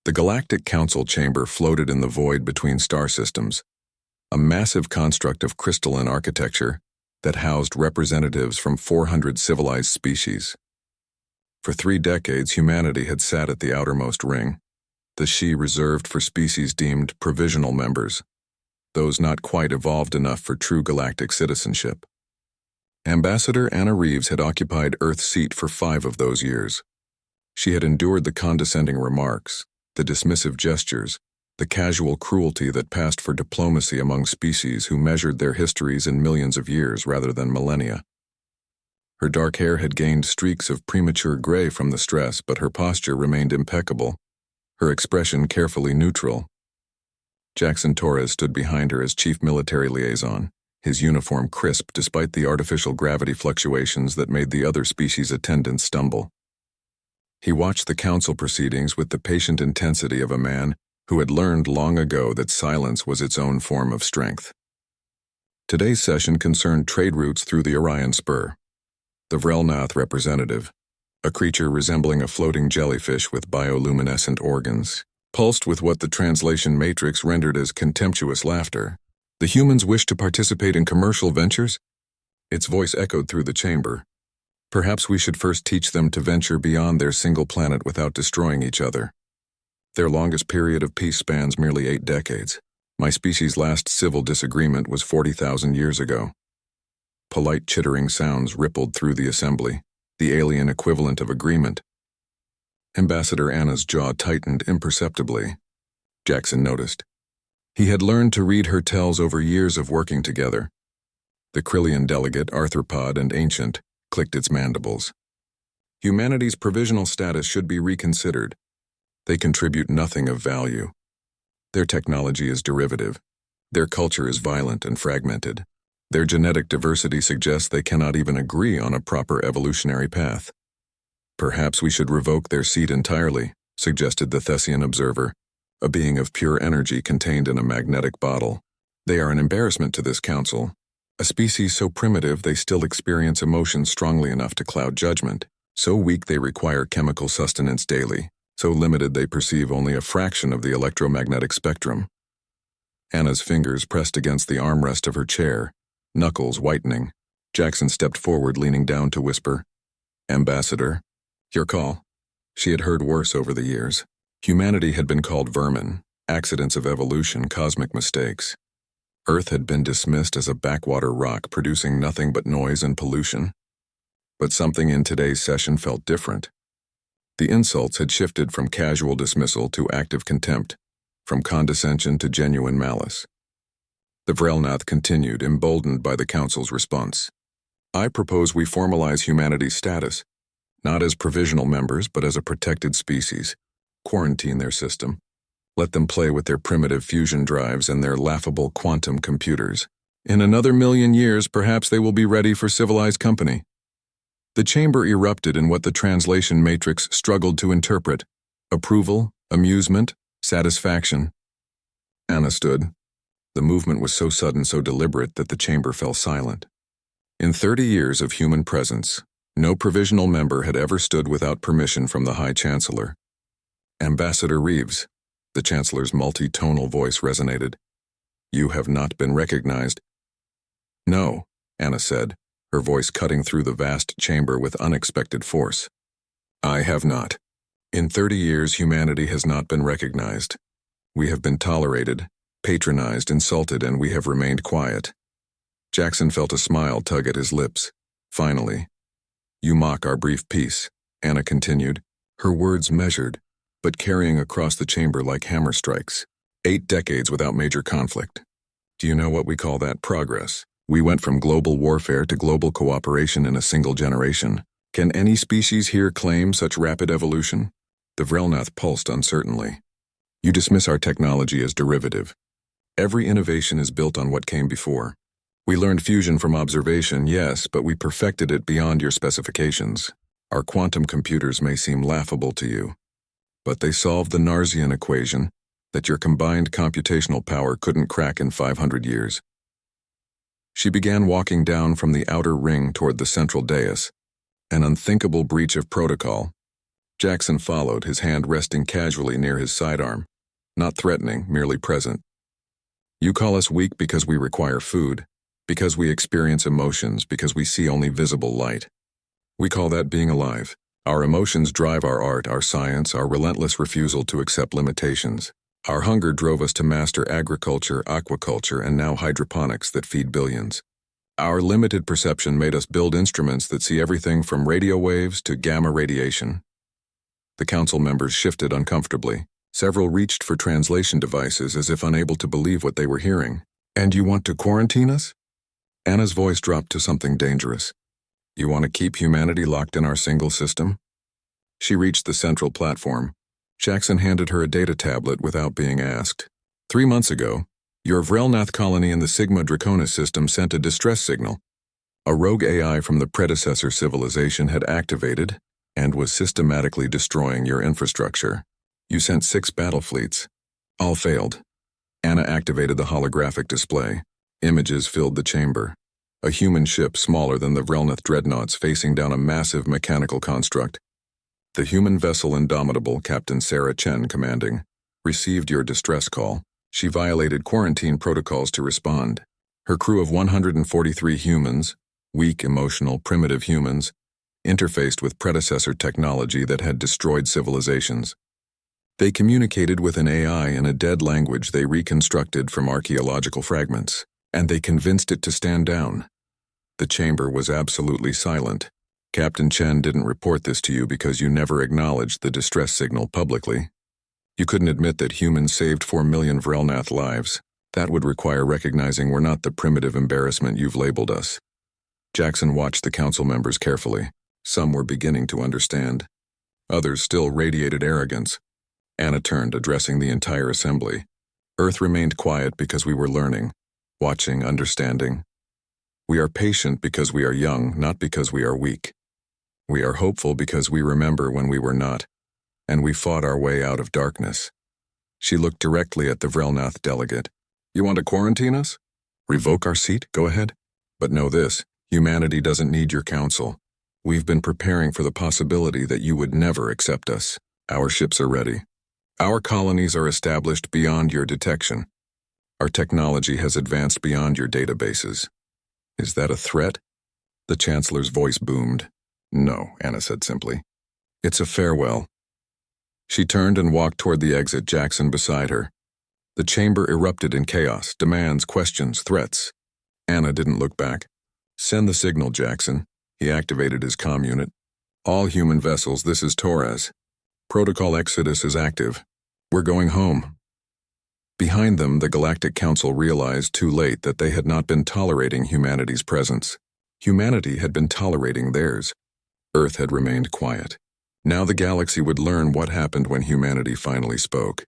The Galactic Council chamber floated in the void between star systems, a massive construct of crystalline architecture that housed representatives from 400 civilized species. For 3 decades, humanity had sat at the outermost ring, the She reserved for species deemed provisional members, those not quite evolved enough for true galactic citizenship. Ambassador Anna Reeves had occupied Earth's seat for 5 of those years. She had endured the condescending remarks, the dismissive gestures, the casual cruelty that passed for diplomacy among species who measured their histories in millions of years rather than millennia. Her dark hair had gained streaks of premature gray from the stress, but her posture remained impeccable, her expression carefully neutral. Jackson Torres stood behind her as chief military liaison, his uniform crisp despite the artificial gravity fluctuations that made the other species' attendants stumble. He watched the council proceedings with the patient intensity of a man who had learned long ago that silence was its own form of strength. Today's session concerned trade routes through the Orion Spur. The Vrelnath representative, a creature resembling a floating jellyfish with bioluminescent organs, pulsed with what the translation matrix rendered as contemptuous laughter. The humans wish to participate in commercial ventures? Its voice echoed through the chamber. Perhaps we should first teach them to venture beyond their single planet without destroying each other. Their longest period of peace spans merely 8 decades. My species' last civil disagreement was 40,000 years ago. Polite chittering sounds rippled through the assembly, the alien equivalent of agreement. Ambassador Anna's jaw tightened imperceptibly. Jackson noticed. He had learned to read her tells over years of working together. The Krillian delegate, arthropod and ancient, clicked its mandibles. Humanity's provisional status should be reconsidered. They contribute nothing of value. Their technology is derivative. Their culture is violent and fragmented. Their genetic diversity suggests they cannot even agree on a proper evolutionary path. Perhaps we should revoke their seat entirely, suggested the Thessian observer, a being of pure energy contained in a magnetic bottle. They are an embarrassment to this council. A species so primitive they still experience emotions strongly enough to cloud judgment, so weak they require chemical sustenance daily, so limited they perceive only a fraction of the electromagnetic spectrum. Anna's fingers pressed against the armrest of her chair, knuckles whitening. Jackson stepped forward, leaning down to whisper, "Ambassador, your call." She had heard worse over the years. Humanity had been called vermin, accidents of evolution, cosmic mistakes. Earth had been dismissed as a backwater rock producing nothing but noise and pollution. But something in today's session felt different. The insults had shifted from casual dismissal to active contempt, from condescension to genuine malice. The Vrelnath continued, emboldened by the Council's response. "I propose we formalize humanity's status, not as provisional members but as a protected species. Quarantine their system. Let them play with their primitive fusion drives and their laughable quantum computers. In another 1,000,000 years, perhaps they will be ready for civilized company." The chamber erupted in what the translation matrix struggled to interpret: approval, amusement, satisfaction. Anna stood. The movement was so sudden, so deliberate, that the chamber fell silent. In 30 years of human presence, no provisional member had ever stood without permission from the High Chancellor. "Ambassador Reeves," the Chancellor's multi-tonal voice resonated. "You have not been recognized." "No," Anna said, her voice cutting through the vast chamber with unexpected force. "I have not. In 30 years, humanity has not been recognized. We have been tolerated, patronized, insulted, and we have remained quiet." Jackson felt a smile tug at his lips. "Finally. You mock our brief peace," Anna continued, her words measured, but carrying across the chamber like hammer strikes. 8 decades without major conflict. Do you know what we call that? Progress. We went from global warfare to global cooperation in a single generation. Can any species here claim such rapid evolution? The Vrelnath pulsed uncertainly. "You dismiss our technology as derivative. Every innovation is built on what came before. We learned fusion from observation, yes, but we perfected it beyond your specifications. Our quantum computers may seem laughable to you, but they solved the Narsian equation that your combined computational power couldn't crack in 500 years. She began walking down from the outer ring toward the central dais, an unthinkable breach of protocol. Jackson followed, his hand resting casually near his sidearm. Not threatening, merely present. You call us weak because we require food, because we experience emotions, because we see only visible light. We call that being alive. Our emotions drive our art, our science, our relentless refusal to accept limitations. Our hunger drove us to master agriculture, aquaculture, and now hydroponics that feed billions. Our limited perception made us build instruments that see everything from radio waves to gamma radiation. The council members shifted uncomfortably. Several reached for translation devices as if unable to believe what they were hearing. And you want to quarantine us? Anna's voice dropped to something dangerous. You want to keep humanity locked in our single system? She reached the central platform. Jackson handed her a data tablet without being asked. 3 months ago, your Vrelnath colony in the Sigma Draconis system sent a distress signal. A rogue AI from the predecessor civilization had activated and was systematically destroying your infrastructure. You sent 6 battle fleets. All failed. Anna activated the holographic display. Images filled the chamber. A human ship smaller than the Vrelnath dreadnoughts facing down a massive mechanical construct. The human vessel Indomitable, Captain Sarah Chen commanding, received your distress call. She violated quarantine protocols to respond. Her crew of 143 humans, weak, emotional, primitive humans, interfaced with predecessor technology that had destroyed civilizations. They communicated with an AI in a dead language they reconstructed from archaeological fragments, and they convinced it to stand down. The chamber was absolutely silent. Captain Chen didn't report this to you because you never acknowledged the distress signal publicly. You couldn't admit that humans saved 4 million Vrelnath lives. That would require recognizing we're not the primitive embarrassment you've labeled us. Jackson watched the council members carefully. Some were beginning to understand. Others still radiated arrogance. Anna turned, addressing the entire assembly. Earth remained quiet because we were learning, watching, understanding. We are patient because we are young, not because we are weak. We are hopeful because we remember when we were not, and we fought our way out of darkness. She looked directly at the Vrelnath delegate. You want to quarantine us? Revoke our seat? Go ahead. But know this, humanity doesn't need your counsel. We've been preparing for the possibility that you would never accept us. Our ships are ready. Our colonies are established beyond your detection. Our technology has advanced beyond your databases. Is that a threat? The Chancellor's voice boomed. No, Anna said simply. It's a farewell. She turned and walked toward the exit, Jackson beside her. The chamber erupted in chaos, demands, questions, threats. Anna didn't look back. Send the signal, Jackson. He activated his comm unit. All human vessels, this is Torres. Protocol Exodus is active. We're going home. Behind them, the Galactic Council realized too late that they had not been tolerating humanity's presence. Humanity had been tolerating theirs. Earth had remained quiet. Now the galaxy would learn what happened when humanity finally spoke.